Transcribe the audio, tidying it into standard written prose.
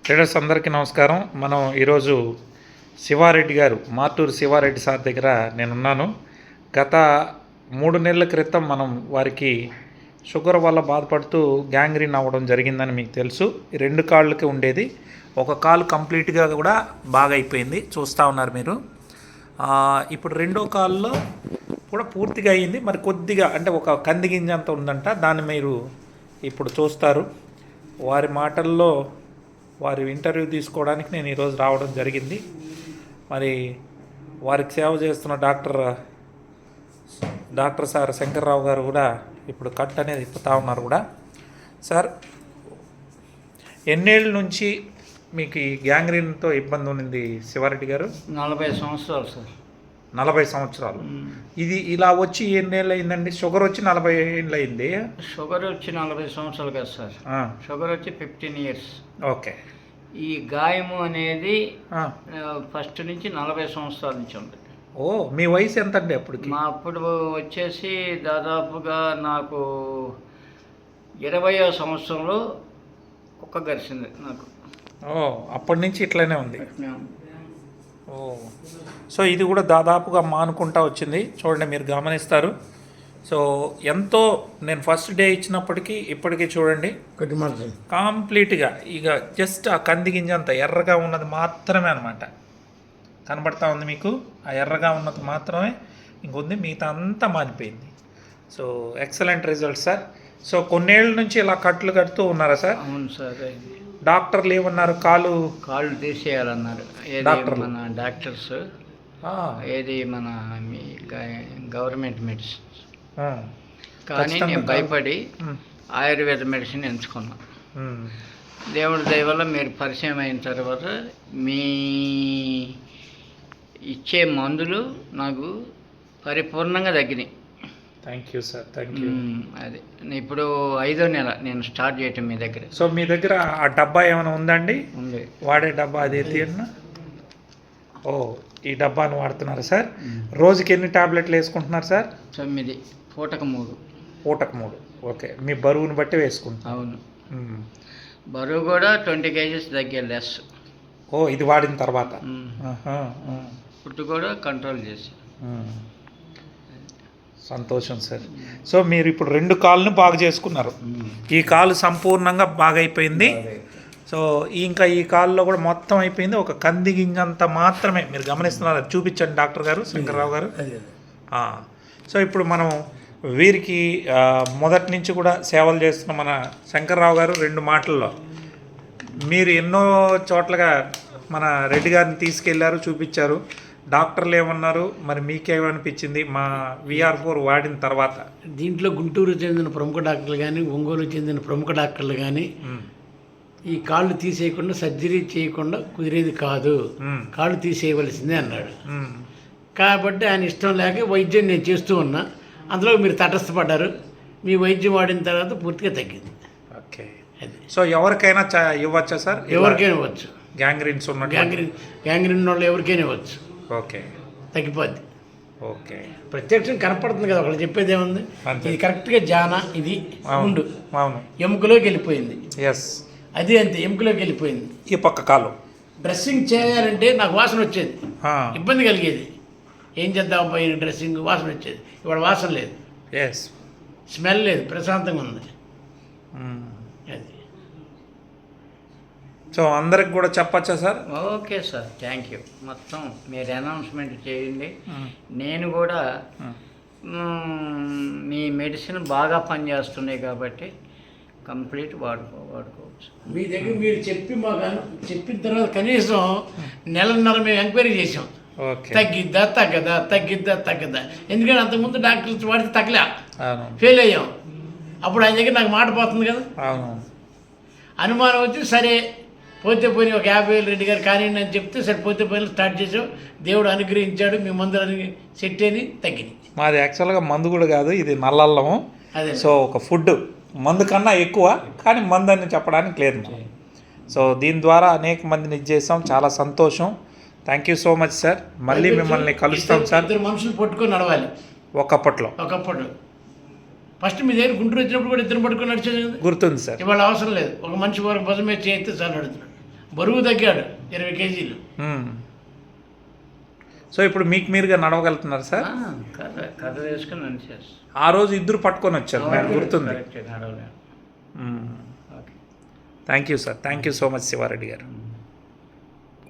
Traders అందరికీ నమస్కారం. మనం ఈరోజు శివారెడ్డి గారు, మార్టూరు శివారెడ్డి సార్ దగ్గర నేనున్నాను. గత 3 నెలల క్రితం మనం వారికి షుగర్ వల్ల బాధపడుతూ గ్యాంగ్రీన్ అవ్వడం జరిగిందని మీకు తెలుసు. 2 కాళ్ళకి ఉండేది, ఒక కాలు కంప్లీట్గా కూడా బాగా అయిపోయింది, చూస్తూ ఉన్నారు మీరు. ఇప్పుడు 2వ కాల్లో కూడా పూర్తిగా అయ్యింది, మరి కొద్దిగా అంటే ఒక కంది గింజ అంత ఉందంట. దాన్ని మీరు ఇప్పుడు చూస్తారు. వారి మాటల్లో వారి ఇంటర్వ్యూ తీసుకోవడానికి నేను ఈరోజు రావడం జరిగింది. మరి వారికి సేవ చేస్తున్న డాక్టర్ సార్ శంకర్రావు గారు కూడా ఇప్పుడు కట్ అనేది ఇప్పుతా ఉన్నారు కూడా. సార్, ఎన్నేళ్ళ నుంచి మీకు ఈ గ్యాంగ్రీన్తో ఇబ్బంది ఉన్నింది శివారెడ్డి గారు? 40 సంవత్సరాలు సార్. 40 సంవత్సరాలు. ఇది ఇలా వచ్చి ఎన్నేళ్ళు అయిందండి? షుగర్ వచ్చి 40 ఏళ్ళు అయింది. షుగర్ వచ్చి 40 సంవత్సరాలు కదా సార్. షుగర్ వచ్చి 15 ఇయర్స్. ఓకే. ఈ గాయము అనేది ఫస్ట్ నుంచి 40 సంవత్సరాల నుంచి ఉంది. ఓ, మీ వయసు ఎంత అండి అప్పటికి? మా అప్పుడు వచ్చేసి దాదాపుగా నాకు 20వ సంవత్సరంలో కుక్క గరిచింది నాకు. ఓ, అప్పటి నుంచి ఇట్లానే ఉంది. ఓ, సో ఇది కూడా దాదాపుగా మానుకుంటా వచ్చింది. చూడండి, మీరు గమనిస్తారు. సో ఎంతో నేను ఫస్ట్ డే ఇచ్చినప్పటికీ ఇప్పటికీ చూడండి కంప్లీట్గా ఇక జస్ట్ ఆ కంది గింజ అంత ఎర్రగా ఉన్నది మాత్రమే అనమాట కనబడతా ఉంది మీకు. ఆ ఎర్రగా ఉన్నది మాత్రమే ఇంకొంది, మిగతా అంతా మానిపోయింది. So excellent result sir. So కొన్నేళ్ళ నుంచి ఇలా కట్లు కడుతూ ఉన్నారా సార్? అవును సార్. డాక్టర్లు ఏమన్నారు? కాళ్ళు తీసేయాలన్నారు. మన డాక్టర్స్ ఏది మన మీ గవర్నమెంట్ మెడిసిన్. కానీ నేను భయపడి ఆయుర్వేద మెడిసిన్ ఎంచుకున్నా. దేవుడి దయ వల్ల మీరు పరిచయం అయిన తర్వాత మీ ఇచ్చే మందులు నాకు పరిపూర్ణంగా తగ్గినాయి. Thank you sir, thank you. అది ఇప్పుడు 5వ నెల నేను స్టార్ట్ చేయటం మీ దగ్గర. సో మీ దగ్గర ఆ డబ్బా ఏమైనా ఉందండి? ఉంది. వాడే డబ్బా అది తీయన్నా? ఓ, ఈ డబ్బాను వాడుతున్నారు సార్. రోజుకి ఎన్ని టాబ్లెట్లు వేసుకుంటున్నారు సార్? 9, పూటకు 3. పూటకు 3. ఓకే. మీ బరువుని బట్టి వేసుకుంటున్నారు? అవును. బరువు కూడా 20 kgs తగ్గే లెస్. ఓ, ఇది వాడిన తర్వాత ఫుడ్ కూడా కంట్రోల్ చేసి. సంతోషం సార్. సో మీరు ఇప్పుడు 2 కాళ్ళను బాగా చేసుకున్నారు. ఈ కాలు సంపూర్ణంగా బాగా అయిపోయింది. సో ఇంకా ఈ కాల్లో కూడా మొత్తం అయిపోయింది. ఒక కంది గింజంత మాత్రమే మీరు గమనిస్తున్నారు. చూపించండి డాక్టర్ గారు, శంకర్రావు గారు. సో ఇప్పుడు మనం వీరికి మొదటి నుంచి కూడా సేవలు చేస్తున్న మన శంకర్రావు గారు 2 మాటల్లో, మీరు ఎన్నో చోట్లగా మన రెడ్డి గారిని తీసుకెళ్లారు, చూపించారు. డాక్టర్లు ఏమన్నారు, మరి మీకేమనిపించింది మా VR4 వాడిన తర్వాత? దీంట్లో గుంటూరు చెందిన ప్రముఖ డాక్టర్లు కానీ, ఒంగోలు చెందిన ప్రముఖ డాక్టర్లు కానీ ఈ కాళ్ళు తీసేయకుండా సర్జరీ చేయకుండా కుదిరేది కాదు, కాళ్ళు తీసేయవలసిందే అన్నాడు. కాబట్టి ఆయన ఇష్టం లేక వైద్యం నేను చేస్తూ ఉన్నా. అందులో మీరు తటస్థపడ్డారు. మీ వైద్యం వాడిన తర్వాత పూర్తిగా తగ్గింది. ఓకే. సో ఎవరికైనా ఇవ్వచ్చా సార్? ఎవరికైనా ఇవ్వచ్చు. గ్యాంగ్రీన్స్ ఉన్న గ్యాంగ్రీన్ వాళ్ళు ఎవరికైనా ఇవ్వచ్చు. ఓకే, తగ్గిపోద్ది. ఓకే. ప్రత్యక్షం కనపడుతుంది కదా, ఒకళ్ళు చెప్పేది ఏముంది. ఇది కరెక్ట్గా జానా, ఇది ఉండు ఎముకలోకి వెళ్ళిపోయింది. ఎస్, అది అంతే, ఎముకలోకి వెళ్ళిపోయింది. ఈ పక్క కాలు డ్రెస్సింగ్ చేయాలంటే నాకు వాసన వచ్చేది, ఇబ్బంది కలిగేది. ఏం చేద్దాం పోయిన డ్రెస్సింగ్ వాసన వచ్చేది. ఇవాళ వాసన లేదు, ఎస్, స్మెల్ లేదు, ప్రశాంతంగా ఉంది. అది సో అందరికి కూడా చెప్పచ్చా sir? Okay sir, thank you. మొత్తం మీరు అనౌన్స్మెంట్ చేయండి. నేను కూడా మీ మెడిసిన్ బాగా పనిచేస్తున్నాయి కాబట్టి కంప్లీట్ వాడుకోవచ్చు. మీ దగ్గర మీరు చెప్పిన తర్వాత కనీసం నెలన్నర మేము ఎంక్వైరీ చేసాం. తగ్గిద్దా తగ్గదా. ఎందుకంటే అంతకుముందు డాక్టర్స్ వాడితే తగ్గలే, ఫెయిల్ అయ్యాం. అప్పుడు ఆయన దగ్గర నాకు మాట పోతుంది కదా, అనుమానం వచ్చి సరే పోతే పోయి ఒక 50,000 రెడ్డి గారు కానీ అని చెప్తే సరే పోతే పోయి స్టార్ట్ చేసాం. దేవుడు అనుగ్రహించాడు, మీ మందులు సెట్ అని తగ్గింది. మాది యాక్చువల్గా మందు కూడా కాదు, ఇది నల్లల్లము. అదే. సో ఒక ఫుడ్ మందు కన్నా ఎక్కువ, కానీ మందు అని చెప్పడానికి లేదు. సో దీని ద్వారా అనేక మందిని ఇచ్చేసాం. చాలా సంతోషం. Thank you so much sir. మళ్ళీ మిమ్మల్ని కలుస్తాం సార్. 2 మనుషులు పట్టుకొని నడవాలి ఒకప్పట్లో. ఫస్ట్ మీ దగ్గర గుంటూరు వచ్చినప్పుడు కూడా 2 పట్టుకొని నడిచేది కదా, గుర్తుంది సార్. ఇవాళ అవసరం లేదు, ఒక మనిషి వరకు భుజం మీద చేస్తే చాలు నడుతున్నాడు. బరువు తగ్గాడు 20 కేజీలు. సో ఇప్పుడు మీకు మీరుగా నడవగలుగుతున్నారు సార్? కథ వేసుకుని నడిచేస్తాను. ఆ రోజు ఇద్దరు పట్టుకొని వచ్చారు, నాకు గుర్తుంది. నడవలేను. Okay. Thank you sir, thank you so much Siva Reddy గారు.